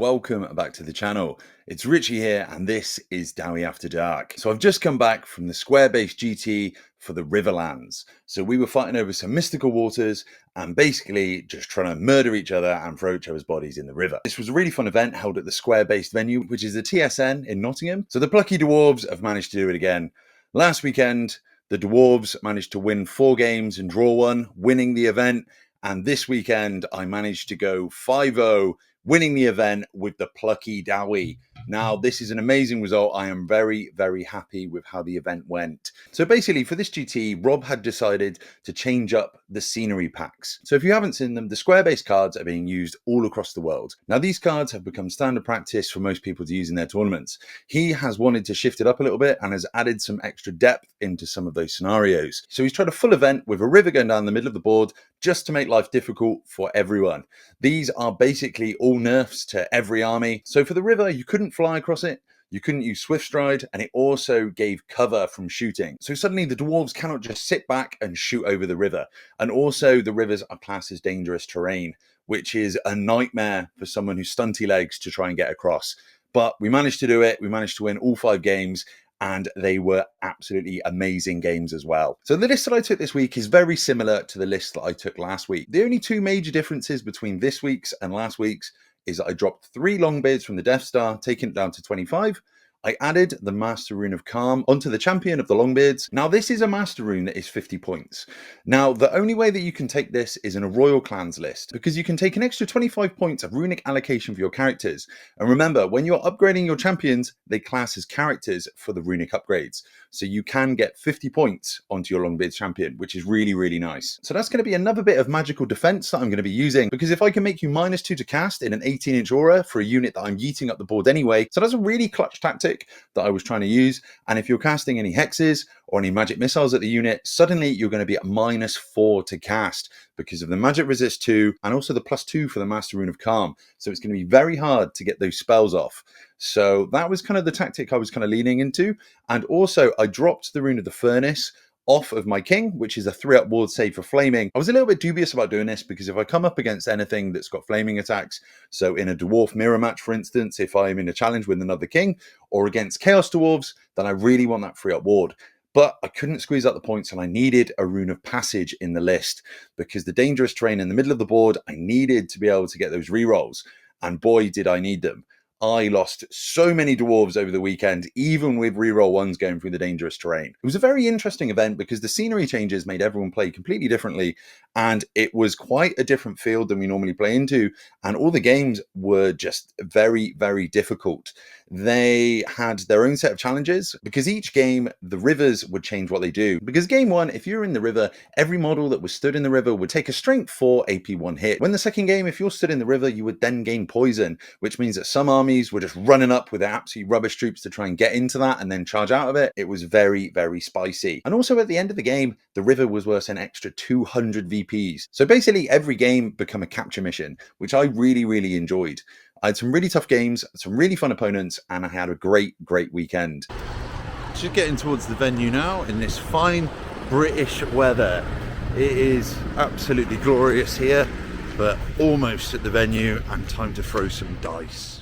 welcome back to the channel. It's Richie here and this is Dowie After Dark. So I've just come back from the square-based GT for the Riverlands. So we were fighting over some mystical waters and basically just trying to murder each other and throw each other's bodies in the river. This was a really fun event held at the square-based venue, which is the TSN in Nottingham. So the plucky dwarves have managed to do it again. Last weekend, the dwarves managed to win 4 games and draw 1, winning the event. And this weekend, I managed to go 5-0, winning the event with the plucky Dowie. Now, this is an amazing result. I am very, very happy with how the event went. So basically, for this GT, Rob had decided to change up the scenery packs. So if you haven't seen them, the square-based cards are being used all across the world. Now, these cards have become standard practice for most people to use in their tournaments. He has wanted to shift it up a little bit and has added some extra depth into some of those scenarios. So he's tried a full event with a river going down the middle of the board just to make life difficult for everyone. These are basically all nerfs to every army. So for the river, you couldn't fly across it, you couldn't use swift stride, and it also gave cover from shooting. So suddenly the dwarves cannot just sit back and shoot over the river. And also the rivers are classed as dangerous terrain, which is a nightmare for someone who's stunty legs to try and get across. But we managed to do it. We managed to win all 5 games. And they were absolutely amazing games as well. So the list that I took this week is very similar to the list that I took last week. The only 2 major differences between this week's and last week's is that I dropped 3 longbeards from the Death Star, taking it down to 25. I added the Master Rune of Calm onto the Champion of the Longbeards. Now, this is a Master Rune that is 50 points. Now, the only way that you can take this is in a Royal Clans list, because you can take an extra 25 points of runic allocation for your characters. And remember, when you're upgrading your champions, they class as characters for the runic upgrades. So you can get 50 points onto your Longbeards champion, which is really, really nice. So that's going to be another bit of magical defense that I'm going to be using, because if I can make you -2 to cast in an 18-inch aura for a unit that I'm yeeting up the board anyway, so that's a really clutch tactic that I was trying to use. And if you're casting any hexes or any magic missiles at the unit, suddenly you're going to be at -4 to cast because of the magic resist 2 and also the +2 for the Master Rune of Calm. So it's going to be very hard to get those spells off. So that was kind of the tactic I was kind of leaning into. And also I dropped the Rune of the Furnace off of my king, which is a 3-up ward save for flaming. I was a little bit dubious about doing this because if I come up against anything that's got flaming attacks, so in a dwarf mirror match, for instance, if I'm in a challenge with another king or against chaos dwarves, then I really want that 3-up ward. But I couldn't squeeze out the points and I needed a Rune of Passage in the list because the dangerous terrain in the middle of the board, I needed to be able to get those rerolls. And boy, did I need them. I lost so many dwarves over the weekend, even with reroll 1s going through the dangerous terrain. It was a very interesting event because the scenery changes made everyone play completely differently, and it was quite a different field than we normally play into, and all the games were just very, very difficult. They had their own set of challenges because each game, the rivers would change what they do. Because game 1, if you're in the river, every model that was stood in the river would take a strength 4 AP 1 hit. When the second game, if you're stood in the river, you would then gain poison, which means that some armies were just running up with their absolute rubbish troops to try and get into that and then charge out of it. It was very, very spicy. And also at the end of the game, the river was worth an extra 200 VPs. So basically every game became a capture mission, which I really, really enjoyed. I had some really tough games, some really fun opponents, and I had a great, great weekend. Just getting towards the venue now in this fine British weather. It is absolutely glorious here, but almost at the venue and time to throw some dice.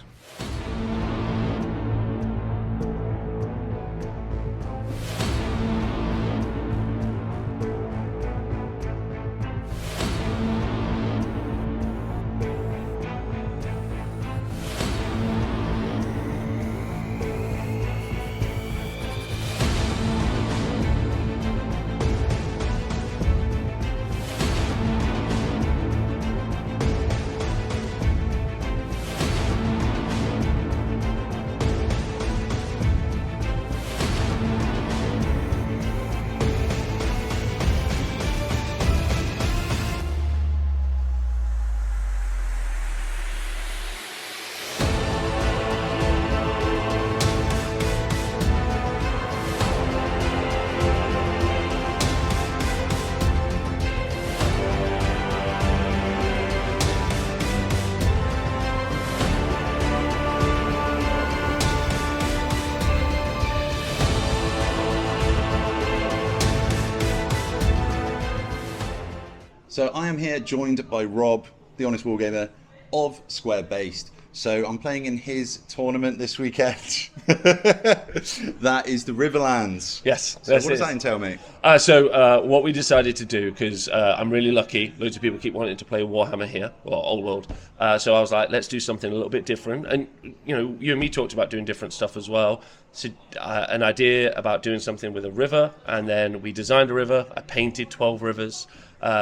So I am here joined by Rob, the Honest Wargamer of Square Based. So I'm playing in his tournament this weekend. That is the Riverlands. Yes. So what does that entail, mate? So what we decided to do, because I'm really lucky, loads of people keep wanting to play Warhammer here, or Old World. So I was like, let's do something a little bit different. And, you know, you and me talked about doing different stuff as well. So an idea about doing something with a river, and then we designed a river. I painted 12 rivers.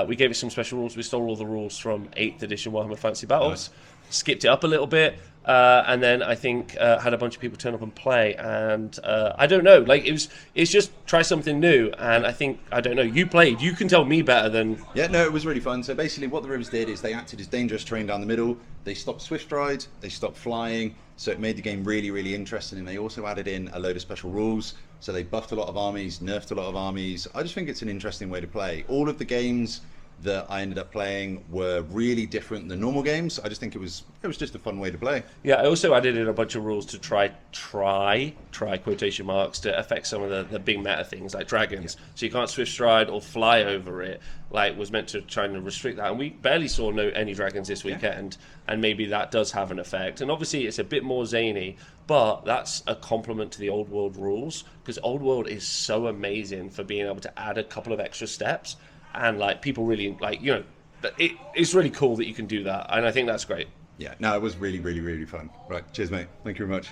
We gave it some special rules. We stole all the rules from 8th edition Warhammer Fantasy Battles. Nice. Skipped it up a little bit, and then I think had a bunch of people turn up and play, and I don't know, like it's just try something new, and I think, I don't know, you played, you can tell me better than... Yeah, no, it was really fun. So basically what the rivers did is they acted as dangerous terrain down the middle, they stopped swift ride, they stopped flying, so it made the game really, really interesting, and they also added in a load of special rules, so they buffed a lot of armies, nerfed a lot of armies. I just think it's an interesting way to play. All of the games that I ended up playing were really different than normal games. I just think it was just a fun way to play. Yeah, I also added in a bunch of rules to try quotation marks, to affect some of the big meta things like dragons. Yeah. So you can't swift stride or fly over it, like was meant to try and restrict that. And we barely saw any dragons this weekend, and maybe that does have an effect. And obviously it's a bit more zany, but that's a compliment to the Old World rules, because Old World is so amazing for being able to add a couple of extra steps. And like people really like, you know, it's really cool that you can do that, and I think that's great. Yeah, no, it was really, really, really fun. Right, cheers, mate. Thank you very much.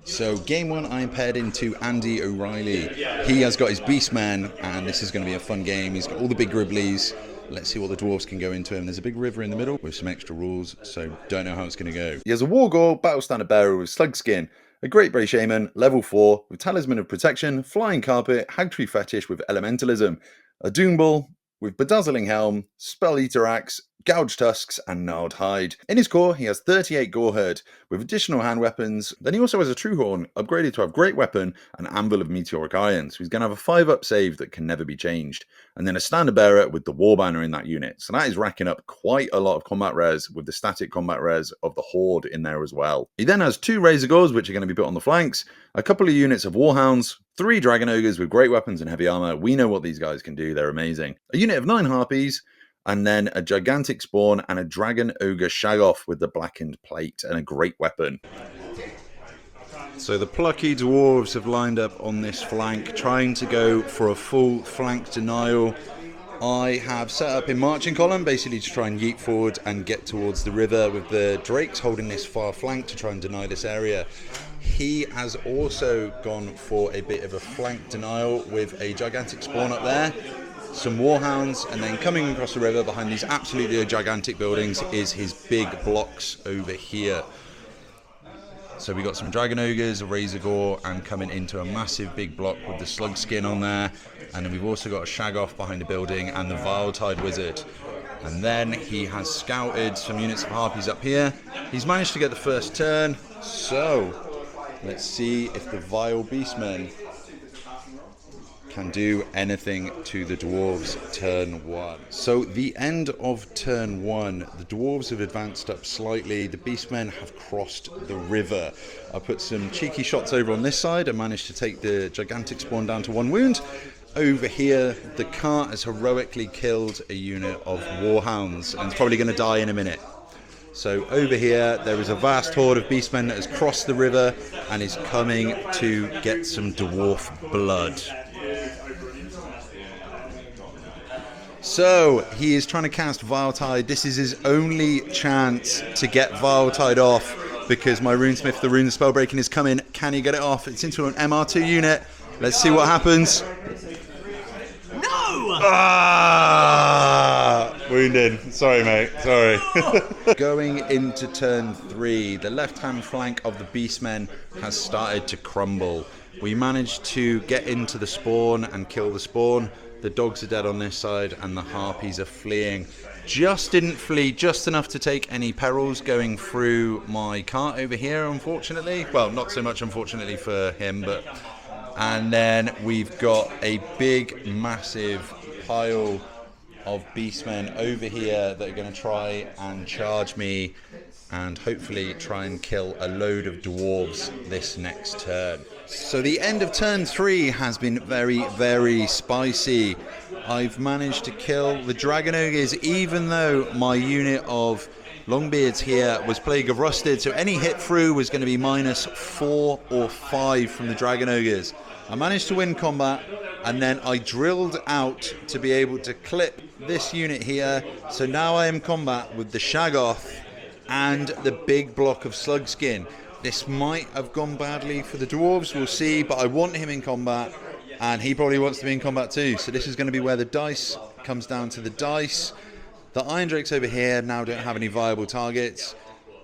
So game one, I'm paired into Andy O'Reilly. He has got his beastmen, and this is going to be a fun game. He's got all the big gribblies. Let's see what the dwarves can go into him. There's a big river in the middle with some extra rules, so don't know how it's going to go. He has a wargore, battle standard bearer with slug skin, a great Brey shaman, level 4, with talisman of protection, flying carpet, hagtree fetish with elementalism, a doomball with bedazzling helm, spell eater axe, gouged tusks, and gnarled hide. In his core, he has 38 goreherd, with additional hand weapons. Then he also has a true horn, upgraded to have great weapon and anvil of meteoric iron, so he's going to have a 5-up save that can never be changed. And then a standard bearer with the war banner in that unit, so that is racking up quite a lot of combat res, with the static combat res of the horde in there as well. He then has 2 razor gores, which are going to be put on the flanks, a couple of units of warhounds, 3 dragon ogres with great weapons and heavy armor. We know what these guys can do, they're amazing. A unit of 9 harpies, and then a gigantic spawn and a dragon ogre shagoff with the blackened plate and a great weapon. So the plucky dwarves have lined up on this flank, trying to go for a full flank denial. I have set up in marching column, basically to try and yeet forward and get towards the river, with the drakes holding this far flank to try and deny this area. He has also gone for a bit of a flank denial with a gigantic spawn up there, some warhounds, and then coming across the river behind these absolutely gigantic buildings is his big blocks over here. So we got some dragon ogres, a razor gore, and coming into a massive big block with the slug skin on there. And then we've also got a shagoff behind the building and the Viletide wizard. And then he has scouted some units of harpies up here. He's managed to get the first turn, so let's see if the vile beastmen can do anything to the dwarves turn 1. So the end of turn 1, the dwarves have advanced up slightly, the beastmen have crossed the river. I put some cheeky shots over on this side and managed to take the gigantic spawn down to 1 wound. Over here, the cart has heroically killed a unit of warhounds and it's probably going to die in a minute. So over here, there is a vast horde of beastmen that has crossed the river and is coming to get some dwarf blood. So he is trying to cast Viletide. This is his only chance to get Viletide off, because my runesmith, the rune spellbreaking, is coming. Can he get it off? It's into an MR2 unit. Let's see what happens. No! Wounded. Sorry, mate. Sorry. Going into turn 3, the left-hand flank of the beastmen has started to crumble. We managed to get into the spawn and kill the spawn. The dogs are dead on this side and the harpies are fleeing. Just didn't flee just enough to take any perils going through my cart over here, unfortunately. Well, not so much unfortunately for him, but... And then we've got a big, massive pile of beastmen over here that are going to try and charge me and hopefully try and kill a load of dwarves this next turn. So the end of turn 3 has been very, very spicy. I've managed to kill the dragon ogres, even though my unit of Longbeards here was Plague of Rusted, so any hit through was going to be -4 or 5 from the Dragon Ogres. I managed to win combat, and then I drilled out to be able to clip this unit here. So now I am in combat with the Shaggoth and the big block of slug skin. This might have gone badly for the dwarves, we'll see, but I want him in combat, and he probably wants to be in combat too. So this is going to be where the dice comes down to the dice. The Iron Drakes over here now don't have any viable targets,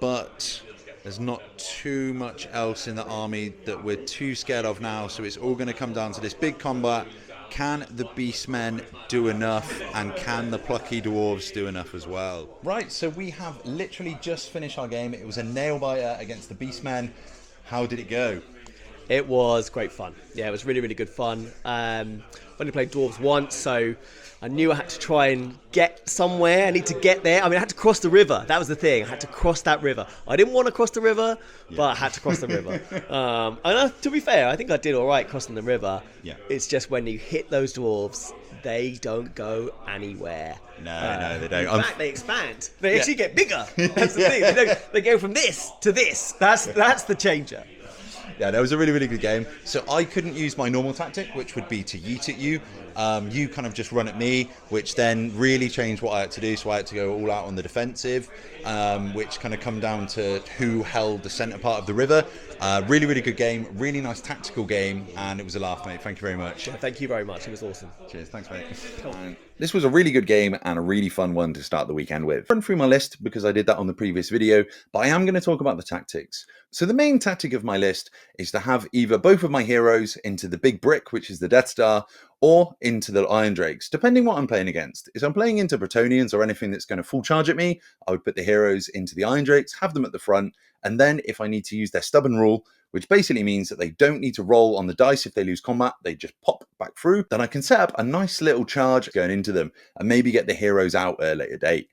but there's not too much else in the army that we're too scared of now, so it's all going to come down to this big combat. Can the beastmen do enough, and can the plucky dwarves do enough as well? Right, so we have literally just finished our game. It was a nail-biter against the beastmen. How did it go? It was great fun. Yeah, it was really, really good fun. I've only played dwarves once, so I knew I had to try and get somewhere. I need to get there. I mean, I had to cross the river. That was the thing. I had to cross that river. I didn't want to cross the river, but I had to cross the river. To be fair, I think I did all right crossing the river. Yeah. It's just when you hit those dwarves, they don't go anywhere. No, they don't. In fact, they expand. They actually get bigger. That's the thing. They go from this to this. That's the changer. Yeah, that was a really, really good game. So I couldn't use my normal tactic, which would be to yeet at you. You kind of just run at me, which then really changed what I had to do. So I had to go all out on the defensive, which kind of come down to who held the centre part of the river. Really, really good game. Really nice tactical game. And it was a laugh, mate. Thank you very much. Yeah, thank you very much. It was awesome. Cheers. Thanks, mate. This was a really good game and a really fun one to start the weekend with. Run through my list because I did that on the previous video, but I am going to talk about the tactics. So the main tactic of my list is to have either both of my heroes into the big brick, which is the Death Star, or into the Iron Drakes, depending what I'm playing against. If I'm playing into Bretonians or anything that's going to full charge at me, I would put the heroes into the Iron Drakes, have them at the front, and then if I need to use their stubborn rule, which basically means that they don't need to roll on the dice if they lose combat, they just pop back through, then I can set up a nice little charge going into them and maybe get the heroes out at a later date.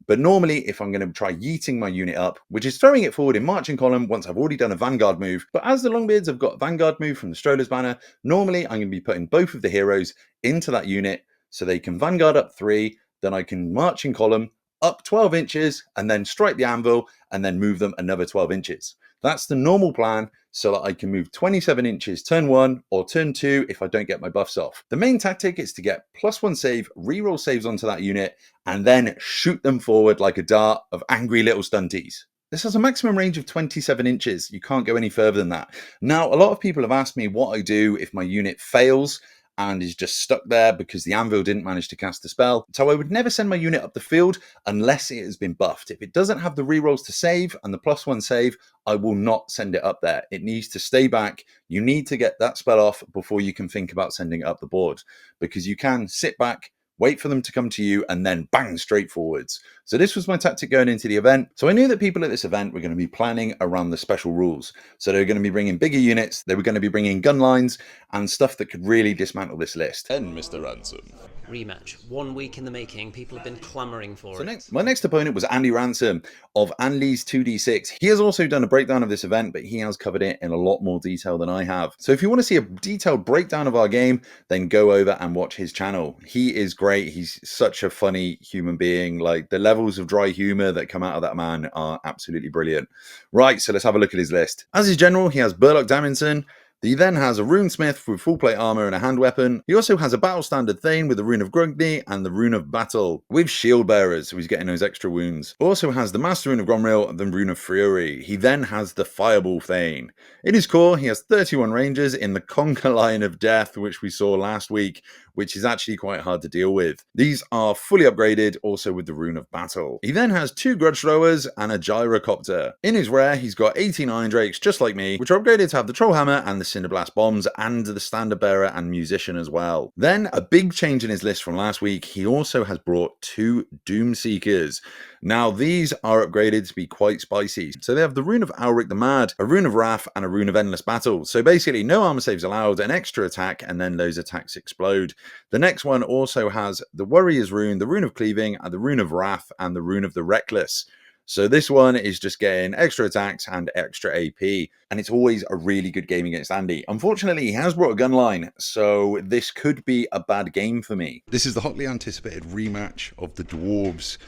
But normally, if I'm going to try yeeting my unit up, which is throwing it forward in marching column once I've already done a vanguard move, but as the Longbeards have got a vanguard move from the Stroller's Banner, normally I'm going to be putting both of the heroes into that unit so they can vanguard up 3, then I can march in column up 12 inches and then strike the anvil and then move them another 12 inches. That's the normal plan so that I can move 27 inches turn 1 or turn 2 if I don't get my buffs off. The main tactic is to get +1 save, reroll saves onto that unit, and then shoot them forward like a dart of angry little stunties. This has a maximum range of 27 inches. You can't go any further than that. Now, a lot of people have asked me what I do if my unit fails and is just stuck there because the anvil didn't manage to cast a spell. So I would never send my unit up the field unless it has been buffed. If it doesn't have the rerolls to save and the +1 save, I will not send it up there. It needs to stay back. You need to get that spell off before you can think about sending it up the board, because you can sit back, wait for them to come to you, and then bang, straight forwards. So this was my tactic going into the event. So I knew that people at this event were going to be planning around the special rules. So they were going to be bringing bigger units, they were going to be bringing gun lines, and stuff that could really dismantle this list. And Mr. Ransom. Rematch. 1 week in the making. People have been clamouring for it. My next opponent was Andy Ransom of Andy's 2D6. He has also done a breakdown of this event, but he has covered it in a lot more detail than I have. So if you want to see a detailed breakdown of our game, then go over and watch his channel. He is great. He's such a funny human being. Like, the levels of dry humour that come out of that man are absolutely brilliant. Right, so let's have a look at his list. As his general, he has Burlock Daminson. He then has a runesmith with full plate armor and a hand weapon. He also has a battle standard Thane with the rune of Grugni and the rune of Battle with shield bearers, so he's getting those extra wounds. Also has the master rune of Gromril and the rune of Fury. He then has the fireball Thane. In his core, he has 31 rangers in the conga line of death, which we saw last week, which is actually quite hard to deal with. These are fully upgraded, also with the rune of Battle. He then has 2 grudge throwers and a gyrocopter. In his rare, he's got 18 Iron Drakes, just like me, which are upgraded to have the Troll Hammer and the Cinderblast bombs, and the Standard Bearer and Musician as well. Then, a big change in his list from last week, he also has brought 2 Doom Seekers. Now, these are upgraded to be quite spicy. So they have the rune of Alric the Mad, a rune of Wrath, and a rune of Endless Battle. So basically, no armor saves allowed, an extra attack, and then those attacks explode. The next one also has the Warrior's rune, the rune of Cleaving, and the rune of Wrath, and the rune of the Reckless. So this one is just getting extra attacks and extra AP, and it's always a really good game against Andy. Unfortunately, he has brought a gun line, so this could be a bad game for me. This is the hotly anticipated rematch of the Dwarves.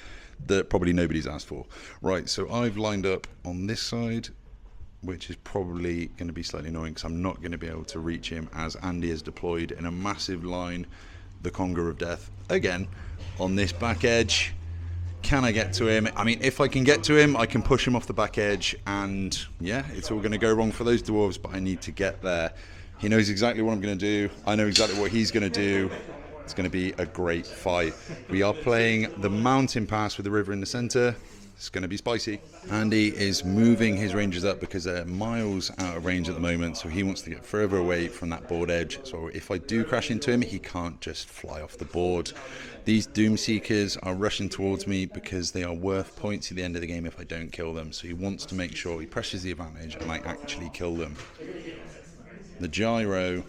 that probably nobody's asked for. Right, so I've lined up on this side, which is probably going to be slightly annoying because I'm not going to be able to reach him as Andy is deployed in a massive line, the Conger of Death, again, on this back edge. Can I get to him? I mean, if I can get to him, I can push him off the back edge, and yeah, it's all going to go wrong for those dwarves, but I need to get there. He knows exactly what I'm going to do. I know exactly what he's going to do. It's going to be a great fight. We are playing the mountain pass with the river in the center. It's going to be spicy. Andy is moving his rangers up because they're miles out of range at the moment, so he wants to get further away from that board edge. So if I do crash into him, he can't just fly off the board. These Doomseekers are rushing towards me because they are worth points at the end of the game if I don't kill them. So he wants to make sure he presses the advantage and I actually kill them. The gyro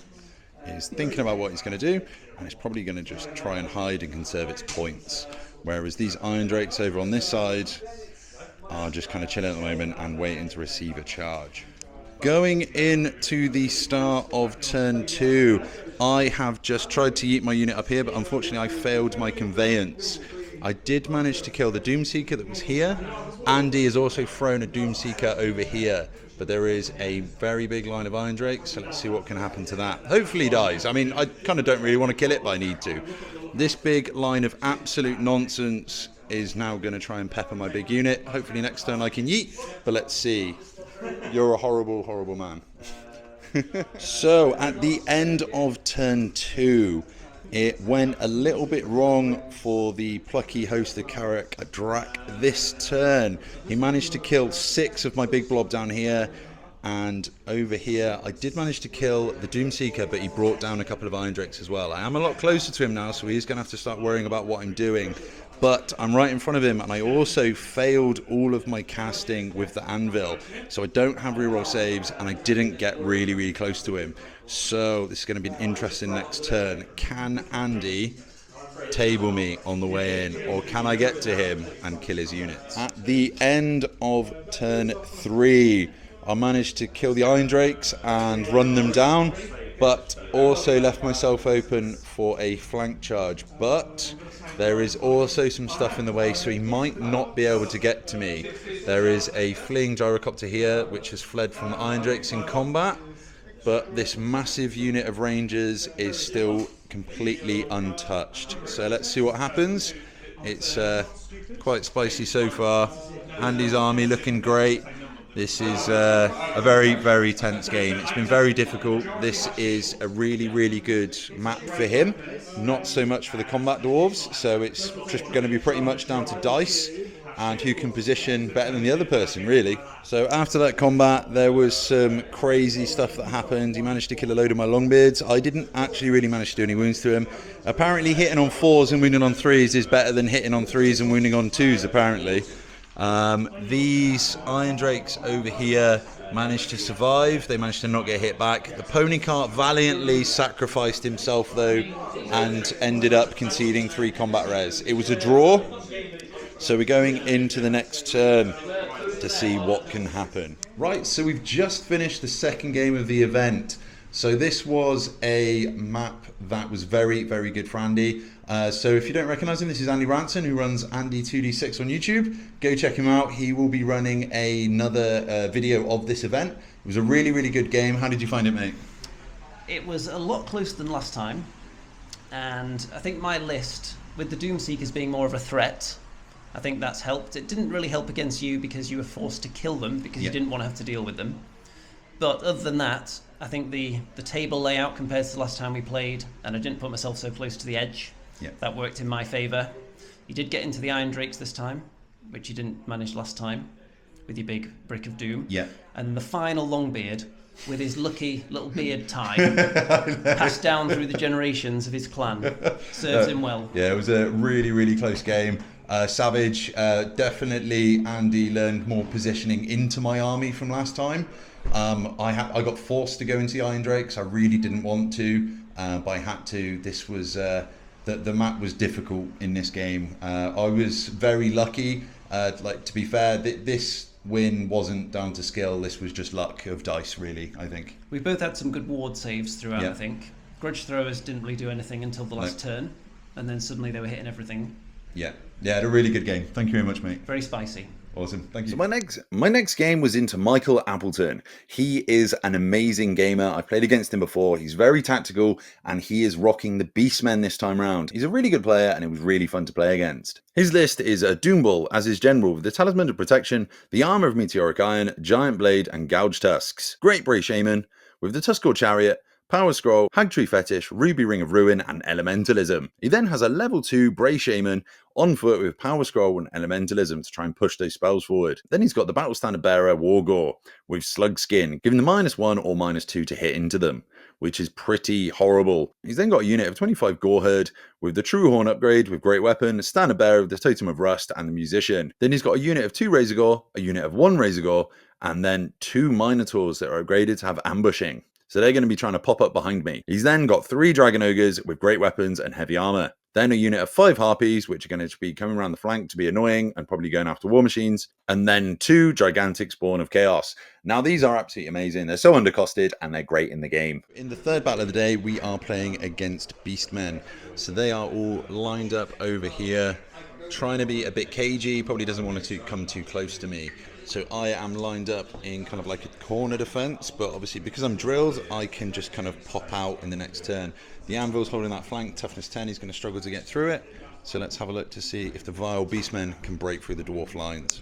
is thinking about what he's going to do, and it's probably going to just try and hide and conserve its points. Whereas these Iron Drakes over on this side are just kind of chilling at the moment and waiting to receive a charge. Going into the start of turn 2, I have just tried to yeet my unit up here, but unfortunately I failed my conveyance. I did manage to kill the Doomseeker that was here. Andy has also thrown a Doomseeker over here, but there is a very big line of Iron Drakes, so let's see what can happen to that. Hopefully he dies. I mean, I kind of don't really want to kill it, but I need to. This big line of absolute nonsense is now going to try and pepper my big unit. Hopefully next turn I can yeet, but let's see. You're a horrible, horrible man. So at the end of turn 2, it went a little bit wrong for the plucky host of Karak Drak this turn. He managed to kill 6 of my big blob down here, and over here I did manage to kill the Doomseeker, but he brought down a couple of Iron Drakes as well. I am a lot closer to him now, so he's going to have to start worrying about what I'm doing. But I'm right in front of him, and I also failed all of my casting with the anvil, so I don't have reroll saves, and I didn't get really, really close to him. So this is going to be an interesting next turn. Can Andy table me on the way in, or can I get to him and kill his units? At the end of turn 3, I managed to kill the Iron Drakes and run them down, but also left myself open for a flank charge. But there is also some stuff in the way, so he might not be able to get to me. There is a fleeing gyrocopter here, which has fled from the Iron Drakes in combat, but this massive unit of rangers is still completely untouched. So let's see what happens. It's quite spicy so far. Andy's army looking great. This is a very, very tense game. It's been very difficult. This is a really, really good map for him. Not so much for the combat dwarves. So it's just going to be pretty much down to dice and who can position better than the other person, really. So after that combat, there was some crazy stuff that happened. He managed to kill a load of my longbeards. I didn't actually really manage to do any wounds to him. Apparently hitting on 4s and wounding on 3s is better than hitting on 3s and wounding on 2s, apparently. These Iron Drakes over here managed to survive. They managed to not get hit back. The pony cart valiantly sacrificed himself though and ended up conceding 3 combat res. It was a draw, so we're going into the next turn to see what can happen. Right, so we've just finished the second game of the event. So this was a map that was very, very good for Andy. So if you don't recognise him, this is Andy Ranson, who runs Andy2D6 on YouTube. Go check him out. He will be running another video of this event. It was a really, really good game. How did you find it, mate? It was a lot closer than last time, and I think my list, with the Doomseekers being more of a threat, I think that's helped. It didn't really help against you because you were forced to kill them because you didn't want to have to deal with them. But other than that, I think the table layout compared to the last time we played, and I didn't put myself so close to the edge, that worked in my favour. You did get into the Iron Drakes this time, which you didn't manage last time with your big brick of doom. Yeah. And the final Longbeard, with his lucky little beard tie, passed down through the generations of his clan. Serves him well. Yeah, it was a really, really close game. Savage, definitely Andy learned more positioning into my army from last time. I got forced to go into the Iron Drakes. I really didn't want to, but I had to. This was the map was difficult in this game. I was very lucky. To be fair, this win wasn't down to skill. This was just luck of dice, really, I think. We both had some good ward saves throughout, I think. Grudge throwers didn't really do anything until the last turn, and then suddenly they were hitting everything. Yeah, had a really good game. Thank you very much, mate. Very spicy. Awesome, thank you. So my next game was into Michael Appleton. He is an amazing gamer. I've played against him before. He's very tactical, and he is rocking the beastmen this time round. He's a really good player, and it was really fun to play against. His list is a Doomball as his general with the Talisman of Protection, the Armour of Meteoric Iron, Giant Blade, and Gouge Tusks. Great Bray Shaman with the Tuskor Chariot, Power Scroll, Hagtree Fetish, Ruby Ring of Ruin, and Elementalism. He then has a level 2 Bray Shaman on foot with Power Scroll and Elementalism to try and push those spells forward. Then he's got the Battle Standard Bearer Wargore with Slug Skin, giving them -1 or -2 to hit into them, which is pretty horrible. He's then got a unit of 25 Goreherd with the True Horn upgrade with Great Weapon, Standard Bearer with the Totem of Rust, and the Musician. Then he's got a unit of 2 Razorgore, a unit of 1 Razorgore, and then 2 Minotaurs that are upgraded to have Ambushing. So they're going to be trying to pop up behind me. He's then got 3 Dragon Ogres with great weapons and heavy armor. Then a unit of 5 Harpies, which are going to be coming around the flank to be annoying and probably going after War Machines. And then 2 Gigantic Spawn of Chaos. Now these are absolutely amazing. They're so undercosted and they're great in the game. In the third battle of the day, we are playing against beastmen. So they are all lined up over here, trying to be a bit cagey. Probably doesn't want to come too close to me. So I am lined up in kind of like a corner defense, but obviously because I'm drilled, I can just kind of pop out in the next turn. The Anvil's holding that flank, toughness 10, he's going to struggle to get through it. So let's have a look to see if the vile beastmen can break through the dwarf lines.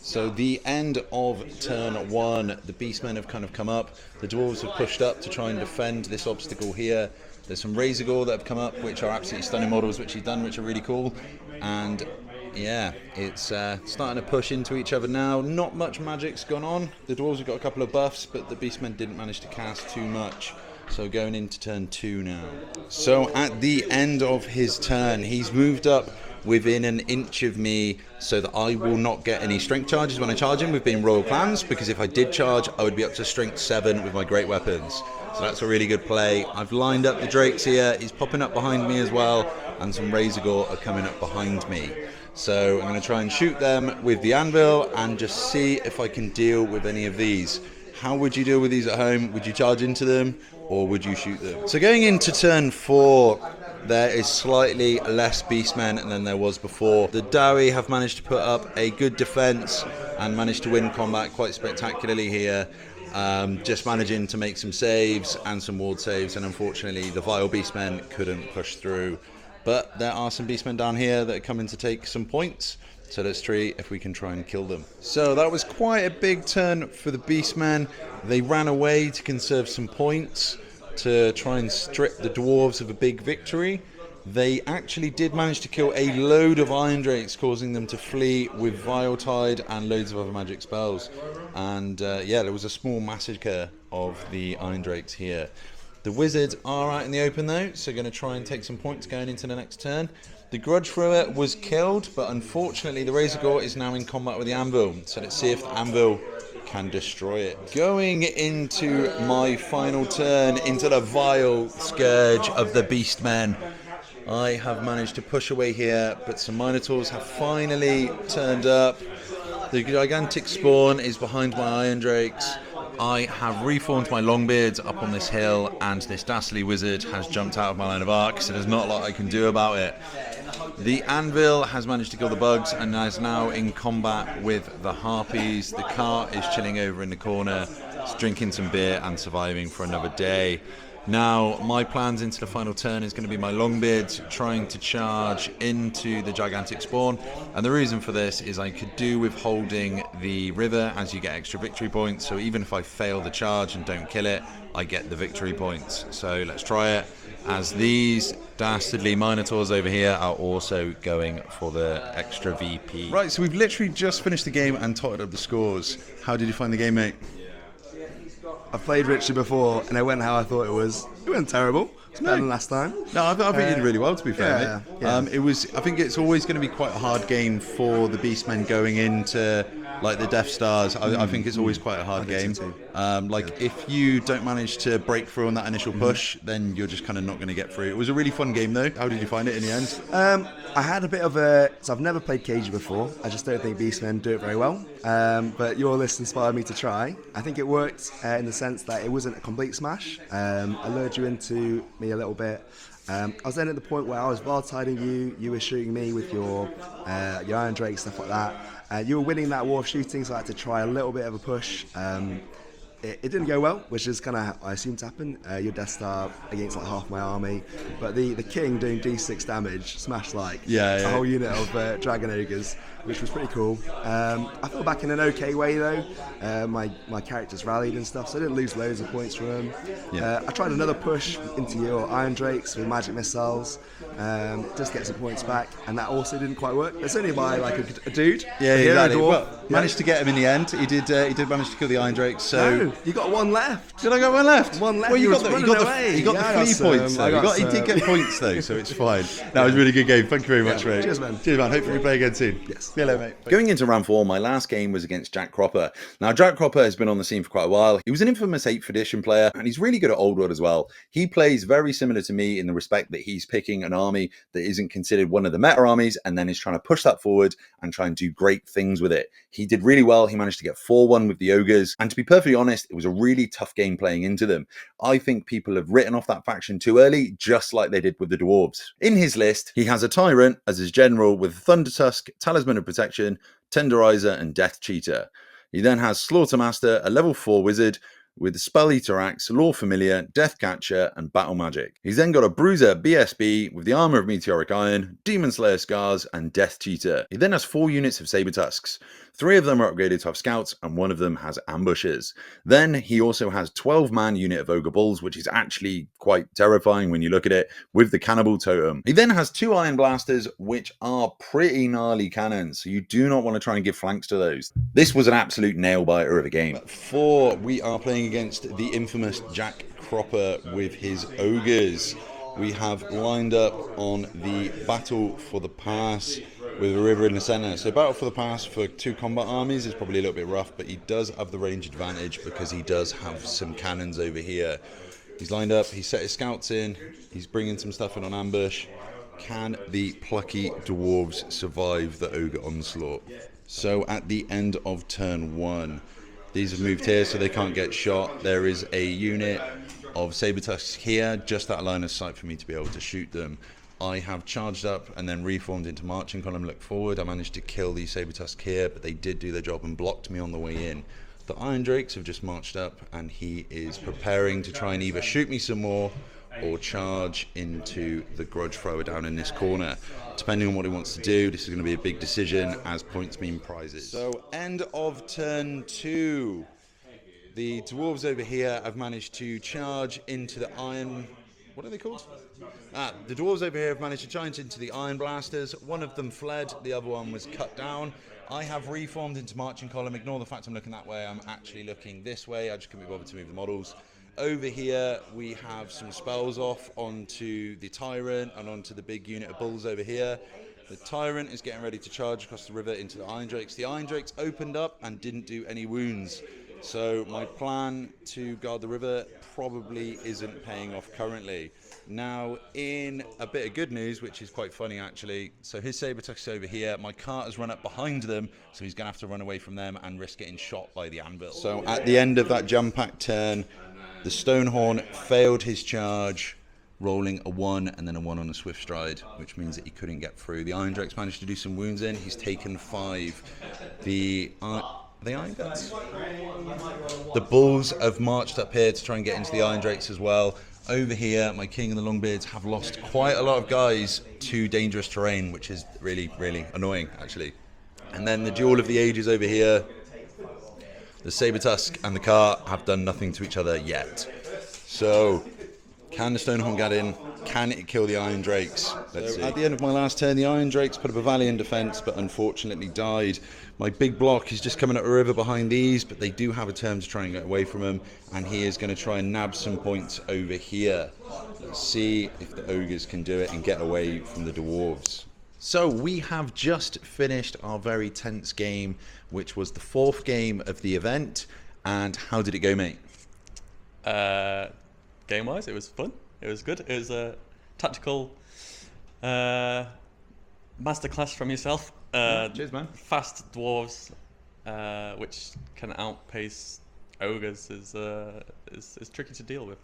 So the end of turn 1, the beastmen have kind of come up. The dwarves have pushed up to try and defend this obstacle here. There's some Razorgore that have come up, which are absolutely stunning models, which he's done, which are really cool. And yeah, it's starting to push into each other now. Not much magic's gone on. The dwarves have got a couple of buffs, but the beastmen didn't manage to cast too much. So going into turn 2 now. So at the end of his turn, he's moved up within an inch of me so that I will not get any strength charges when I charge him with being royal clans, because if I did charge, I would be up to strength 7 with my great weapons. So that's a really good play. I've lined up the drakes here. He's popping up behind me as well, and some Razorgore are coming up behind me. So I'm going to try and shoot them with the anvil and just see if I can deal with any of these. How would you deal with these at home? Would you charge into them or would you shoot them? So going into turn 4, there is slightly less beastmen than there was before. The Dowie have managed to put up a good defense and managed to win combat quite spectacularly here. Just managing to make some saves and some ward saves, and unfortunately the vile beastmen couldn't push through. But there are some beastmen down here that are coming to take some points. So let's see if we can try and kill them. So that was quite a big turn for the beastmen. They ran away to conserve some points to try and strip the dwarves of a big victory. They actually did manage to kill a load of Iron Drakes, causing them to flee with Vile Tide and loads of other magic spells. And yeah, there was a small massacre of the Iron Drakes here. The wizards are out in the open though, so going to try and take some points going into the next turn. The Grudge Thrower was killed, but unfortunately the Razorgore is now in combat with the Anvil. So let's see if the Anvil can destroy it. Going into my final turn, into the vile scourge of the Beastmen. I have managed to push away here, but some Minotaurs have finally turned up. The Gigantic Spawn is behind my Iron Drakes. I have reformed my Longbeards up on this hill, and this Dastardly Wizard has jumped out of my line of arc, so there's not a lot I can do about it. The Anvil has managed to kill the bugs and is now in combat with the Harpies. The cart is chilling over in the corner, drinking some beer and surviving for another day. Now, my plans into the final turn is going to be my Longbeards trying to charge into the Gigantic Spawn. And the reason for this is I could do with holding the river as you get extra victory points. So even if I fail the charge and don't kill it, I get the victory points. So let's try it, as these dastardly Minotaurs over here are also going for the extra VP. Right, so we've literally just finished the game and totted up the scores. How did you find the game, mate? I've played Richie before, and it went how I thought it was. It went terrible. It's better than last time. No, I think you did really well, to be fair, mate. Yeah. I think it's always going to be quite a hard game for the Beastmen going into like the Death Stars. I think it's always quite a hard game. Like if you don't manage to break through on that initial push, then you're just kind of not going to get through. It was a really fun game though. How did you find it in the end? I had a bit of so I've never played Cagey before. I just don't think Beastmen do it very well. But your list inspired me to try. I think it worked in the sense that it wasn't a complete smash. I lured you into me a little bit. I was then at the point where I was volatile you. You were shooting me with your Iron Drake, stuff like that. You were winning that war of shooting, so I had to try a little bit of a push. It didn't go well, which is kind of I assumed to happen. Your Death Star against like half my army, but the king doing D6 damage smashed like a whole unit of dragon ogres, which was pretty cool. I fell back in an okay way though. My characters rallied and stuff, so I didn't lose loads of points from them. I tried another push into your Iron Drakes with magic missiles, just get some points back, and that also didn't quite work. It's only by like a dude. Yeah, a hero, exactly. dwarf. Well, managed to get him in the end. He did manage to kill the Iron Drakes. So No, you got one left. did I get one left? One left. Well, you He got was the running away. you got Yeah, I the got 3 some, points though. I got He did some. get points though, so it's fine. That was a really good game. Thank you very much, mate. Cheers, man. Cheers, man. Hopefully we play again soon. Yes. See you later, mate. Going into round 4, my last game was against Jack Cropper. Now, Jack Cropper has been on the scene for quite a while. He was an infamous 8th edition player, and he's really good at Old World as well. He plays very similar to me in the respect that he's picking an army that isn't considered one of the meta armies, and then is trying to push that forward and try and do great things with it. He did really well. He managed to get 4-1 with the ogres, and to be perfectly honest, it was a really tough game playing into them. I think people have written off that faction too early, just like they did with the dwarves. In his list, he has a tyrant as his general with Thunder Tusk, Talisman of Protection, Tenderizer, and Death Cheater. He then has Slaughtermaster, a level 4 wizard with Spell Eater Axe, Law Familiar, Death Catcher, and Battle Magic. He's then got a Bruiser BSB with the Armor of Meteoric Iron, Demon Slayer Scars, and Death Cheater. He then has 4 units of Saber Tusks. 3 of them are upgraded to have scouts, and 1 of them has ambushes. Then he also has 12-man unit of Ogre Bulls, which is actually quite terrifying when you look at it, with the Cannibal Totem. He then has 2 Iron Blasters, which are pretty gnarly cannons, so you do not want to try and give flanks to those. This was an absolute nail-biter of a game. 4, we are playing against the infamous Jack Cropper with his ogres. We have lined up on the Battle for the Pass with a river in the centre. So Battle for the Pass for 2 combat armies is probably a little bit rough, but he does have the range advantage because he does have some cannons over here. He's lined up, he's set his scouts in, he's bringing some stuff in on ambush. Can the plucky dwarves survive the ogre onslaught? So at the end of turn 1, these have moved here so they can't get shot. There is a unit of Saber Tusks here, just out of line of sight for me to be able to shoot them. I have charged up and then reformed into marching column, look forward. I managed to kill these Saber Tusks here, but they did do their job and blocked me on the way in. The Iron Drakes have just marched up, and he is preparing to try and either shoot me some more or charge into the grudge thrower down in this corner. Depending on what he wants to do, this is going to be a big decision as points mean prizes. So end of turn 2. The dwarves over here have managed to charge into the iron... What are they called? The dwarves over here have managed to charge into the Iron Blasters. One of them fled, the other one was cut down. I have reformed into marching column. Ignore the fact I'm looking that way, I'm actually looking this way. I just couldn't be bothered to move the models. Over here, we have some spells off onto the Tyrant and onto the big unit of bulls over here. The Tyrant is getting ready to charge across the river into the Iron Drakes. The Iron Drakes opened up and didn't do any wounds. So my plan to guard the river probably isn't paying off currently. Now, in a bit of good news, which is quite funny actually, so his Saber Tusk is over here, my cart has run up behind them, so he's going to have to run away from them and risk getting shot by the anvil. So at the end of that jam-packed turn, the Stonehorn failed his charge, rolling a 1 and then a 1 on a swift stride, which means that he couldn't get through. The Iron Drakes managed to do some wounds in, he's taken 5. The Iron Guts? The Bulls have marched up here to try and get into the Iron Drakes as well. Over here, my King and the Longbeards have lost quite a lot of guys to dangerous terrain, which is really, really annoying, actually. And then the Duel of the Ages over here. The Saber Tusk and the Cart have done nothing to each other yet. So, can the Stonehorn get in? Can it kill the Iron Drakes? Let's see. At the end of my last turn, the Iron Drakes put up a valiant defense, but unfortunately died. My big block is just coming up a river behind these, but they do have a turn to try and get away from him, and he is going to try and nab some points over here. Let's see if the ogres can do it and get away from the dwarves. So we have just finished our very tense game, which was the 4th game of the event. And how did it go, mate? Game-wise, it was fun. It was good. It was a tactical masterclass from yourself. Cheers, man. Fast dwarves, which can outpace ogres, is tricky to deal with.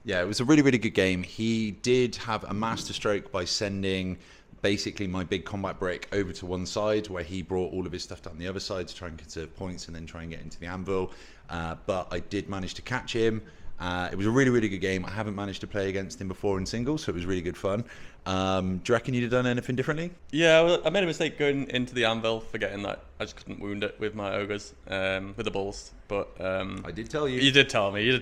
Yeah, it was a really, really good game. He did have a masterstroke by sending basically my big combat brick over to one side, where he brought all of his stuff down the other side to try and conserve points and then try and get into the anvil. But I did manage to catch him. It was a really, really good game. I haven't managed to play against him before in singles, so it was really good fun. Do you reckon you'd have done anything differently? Yeah, well, I made a mistake going into the anvil, forgetting that I just couldn't wound it with my ogres, with the bulls. But I did tell you. You did tell me.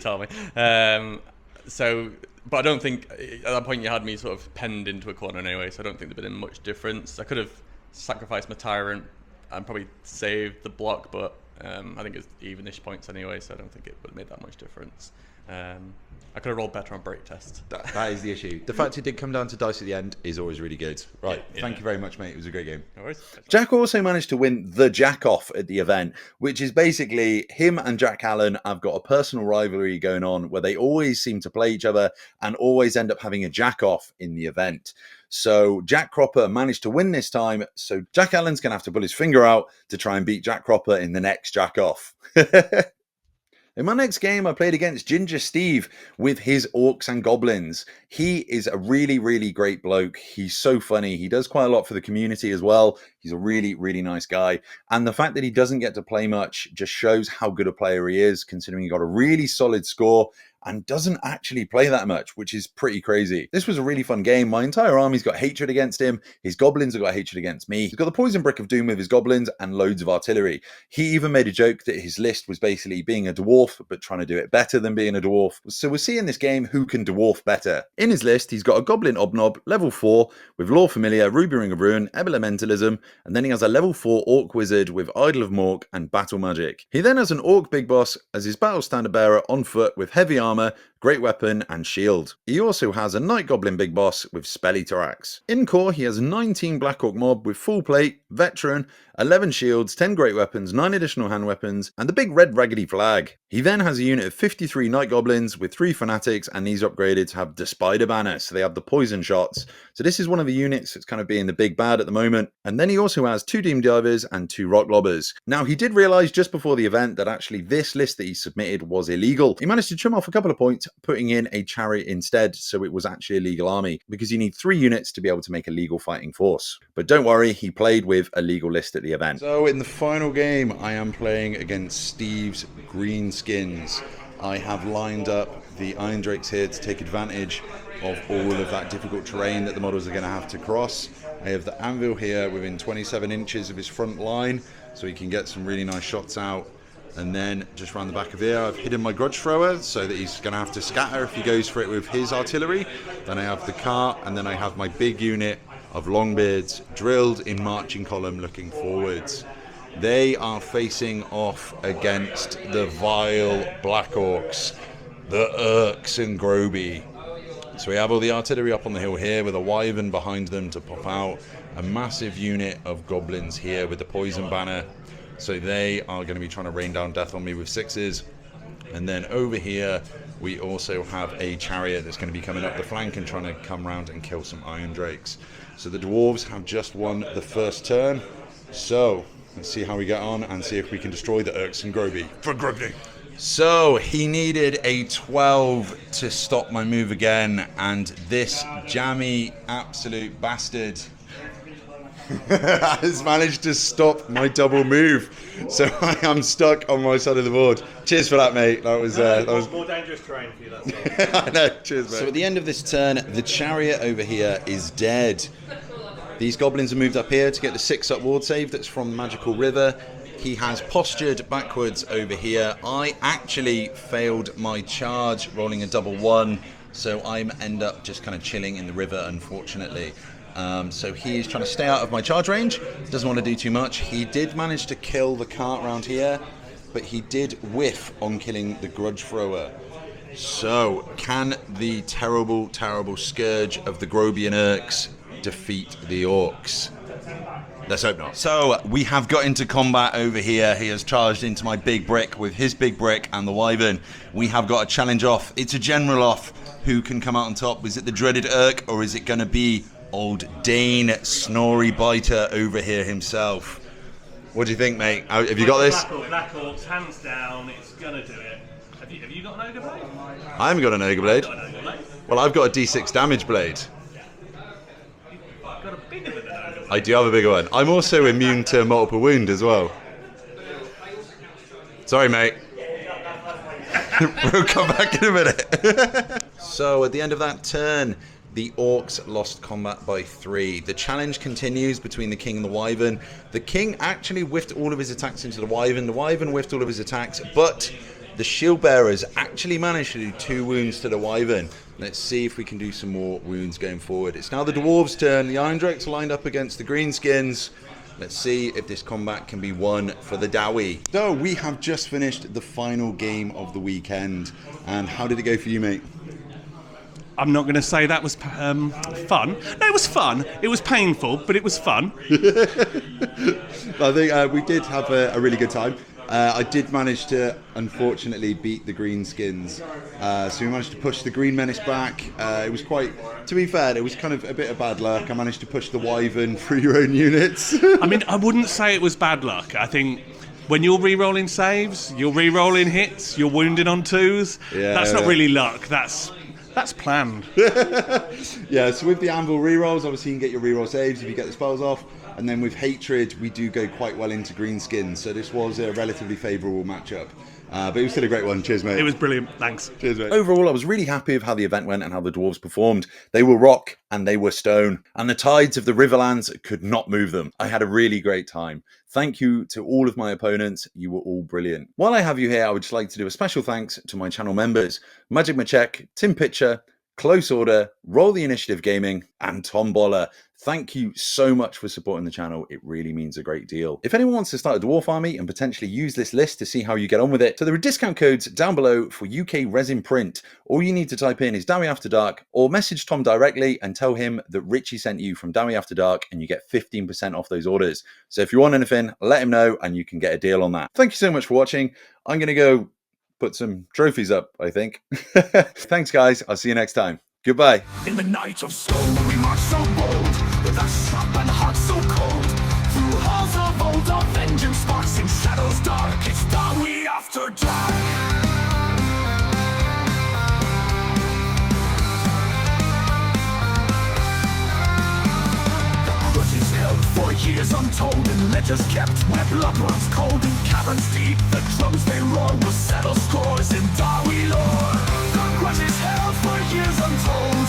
So, but I don't think at that point you had me sort of penned into a corner anyway. So I don't think there'd been much difference. I could have sacrificed my tyrant and probably saved the block, but I think it's evenish points anyway. So I don't think it would have made that much difference. I could have rolled better on break tests. That is the issue. The fact it did come down to dice at the end is always really good. Right, thank you very much, mate. It was a great game. No worries. Jack also managed to win the Jack-Off at the event, which is basically him and Jack Allen have got a personal rivalry going on where they always seem to play each other and always end up having a Jack-Off in the event. So Jack Cropper managed to win this time, so Jack Allen's going to have to pull his finger out to try and beat Jack Cropper in the next Jack-Off. In my next game, I played against Ginger Steve with his Orcs and Goblins. He is a really, really great bloke. He's so funny. He does quite a lot for the community as well. He's a really, really nice guy. And the fact that he doesn't get to play much just shows how good a player he is, considering he got a really solid score and doesn't actually play that much, which is pretty crazy. This was a really fun game. My entire army's got hatred against him. His goblins have got hatred against me. He's got the poison brick of doom with his goblins and loads of artillery. He even made a joke that his list was basically being a dwarf, but trying to do it better than being a dwarf. So we'll see in this game who can dwarf better. In his list, he's got a goblin obnob, level 4, with Lore Familiar, Ruby Ring of Ruin, Elementalism, and then he has a level 4 orc wizard with Idol of Mork and Battle Magic. He then has an orc big boss as his battle standard bearer on foot with heavy armor, great weapon and shield. He also has a Night Goblin Big Boss with Spelly Thorax. In core, he has 19 Black Orc Mob with full plate, veteran, 11 shields, 10 great weapons, 9 additional hand weapons, and the big red raggedy flag. He then has a unit of 53 Night Goblins with 3 Fanatics, and these upgraded to have the Spider Banner, so they have the poison shots. So this is one of the units that's kind of being the big bad at the moment. And then he also has 2 Demon Divers and 2 Rock Lobbers. Now, he did realise just before the event that actually this list that he submitted was illegal. He managed to trim off a couple of points, putting in a chariot instead, so it was actually a legal army, because you need 3 units to be able to make a legal fighting force. But don't worry, he played with a legal list at the event. So in the final game, I am playing against Steve's greenskins. I have lined up the Iron Drakes here to take advantage of all of that difficult terrain that the models are going to have to cross. I have the anvil here within 27 inches of his front line, so he can get some really nice shots out. And then just around the back of here, I've hidden my grudge thrower so that he's going to have to scatter if he goes for it with his artillery. Then I have the cart, and then I have my big unit of Longbeards drilled in marching column looking forwards. They are facing off against the vile Black Orcs, the Urks and Groby. So we have all the artillery up on the hill here with a wyvern behind them to pop out. A massive unit of goblins here with the poison banner. So they are going to be trying to rain down death on me with 6s. And then over here, we also have a chariot that's going to be coming up the flank and trying to come round and kill some Iron Drakes. So the dwarves have just won the first turn. So let's see how we get on and see if we can destroy the Urks and Groby for Grubney. So he needed a 12 to stop my move again, and this jammy absolute bastard has managed to stop my double move. So I am stuck on my side of the board. Cheers for that, mate. That was more dangerous terrain for you. That's all. I know. Cheers, mate. So at the end of this turn, the chariot over here is dead. These goblins have moved up here to get the 6-up ward save that's from the Magical River. He has postured backwards over here. I actually failed my charge, rolling a double 1, so I end up just kind of chilling in the river, unfortunately. So he is trying to stay out of my charge range, doesn't want to do too much. He did manage to kill the cart round here, but he did whiff on killing the grudge thrower. So can the terrible, terrible scourge of the Grobian Urks defeat the Orcs? Let's hope not. So we have got into combat over here. He has charged into my big brick with his big brick and the wyvern. We have got a challenge off. It's a general off. Who can come out on top? Is it the dreaded Urk, or is it going to be old Dane Snorri Biter over here himself? What do you think, mate? Have you got this? Black Orcs, hands down. It's gonna do it. Have you got an ogre blade? I haven't got an ogre blade. Well, I've got a D6 damage blade. I've got a bigger than an ogre blade. I do have a bigger one. I'm also immune to multiple wound as well. Sorry, mate. We'll come back in a minute. So at the end of that turn, the orcs lost combat by 3. The challenge continues between the king and the wyvern. The king actually whiffed all of his attacks into the wyvern whiffed all of his attacks, but the shield bearers actually managed to do 2 wounds to the wyvern. Let's see if we can do some more wounds going forward. It's now the dwarves' turn. The iron drakes are lined up against the greenskins. Let's see if this combat can be won for the Dowie. So we have just finished the final game of the weekend. And how did it go for you, mate? I'm not going to say that was fun. No, it was fun. It was painful, but it was fun. I think we did have a really good time. I did manage to, unfortunately, beat the greenskins. So we managed to push the green menace back. It was quite, to be fair, it was kind of a bit of bad luck. I managed to push the wyvern through your own units. I mean, I wouldn't say it was bad luck. I think when you're re-rolling saves, you're re-rolling hits, you're wounded on 2s. Yeah, that's not really luck. That's planned. Yeah, so with the anvil rerolls, obviously you can get your reroll saves if you get the spells off. And then with hatred, we do go quite well into greenskins. So this was a relatively favourable matchup. But it was still a great one. Cheers, mate. It was brilliant. Thanks. Cheers, mate. Overall, I was really happy with how the event went and how the dwarves performed. They were rock and they were stone, and the tides of the Riverlands could not move them. I had a really great time. Thank you to all of my opponents. You were all brilliant. While I have you here, I would just like to do a special thanks to my channel members, Magic Machek, Tim Pitcher, Close Order, Roll the Initiative Gaming, and Tom Boller. Thank you so much for supporting the channel. It really means a great deal. If anyone wants to start a dwarf army and potentially use this list to see how you get on with it, so there are discount codes down below for UK resin print. All you need to type in is Dowie After Dark, or message Tom directly and tell him that Richie sent you from Dowie After Dark, and you get 15% off those orders. So if you want anything, let him know and you can get a deal on that. Thank you so much for watching. I'm going to go put some trophies up, I think. Thanks, guys. I'll see you next time. Goodbye. In the night of stone we march so bold, with our sharp and heart so cold. Through halls of old, our vengeance sparks in shadows dark. It's Dowie After Dark. For years untold and ledgers kept, where blood runs cold in caverns deep. The drums they roar will settle scores in Dowie lore. The grudge is held for years untold,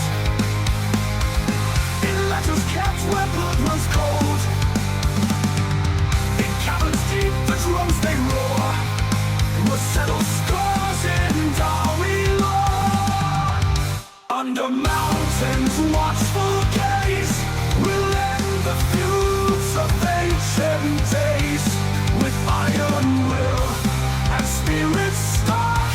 in ledgers kept where blood runs cold. In caverns deep the drums they roar will settle scores in Dowie lore. Under mountains watchful gaze will end the feuds of ancient days. With iron will and spirit stark,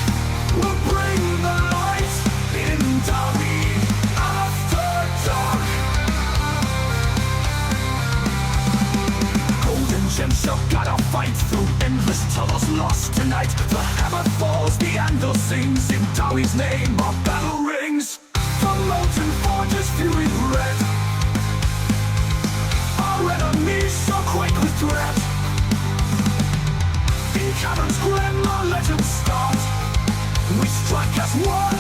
will bring the light in Dowie After Dark. Golden gems shall guide our fight through endless tunnels lost tonight. The hammer falls, the anvil sings, in Dowie's name our battle rings. From molten forges fury red, our enemies shall quake with dread. In caverns grim our legends start, we strike as one.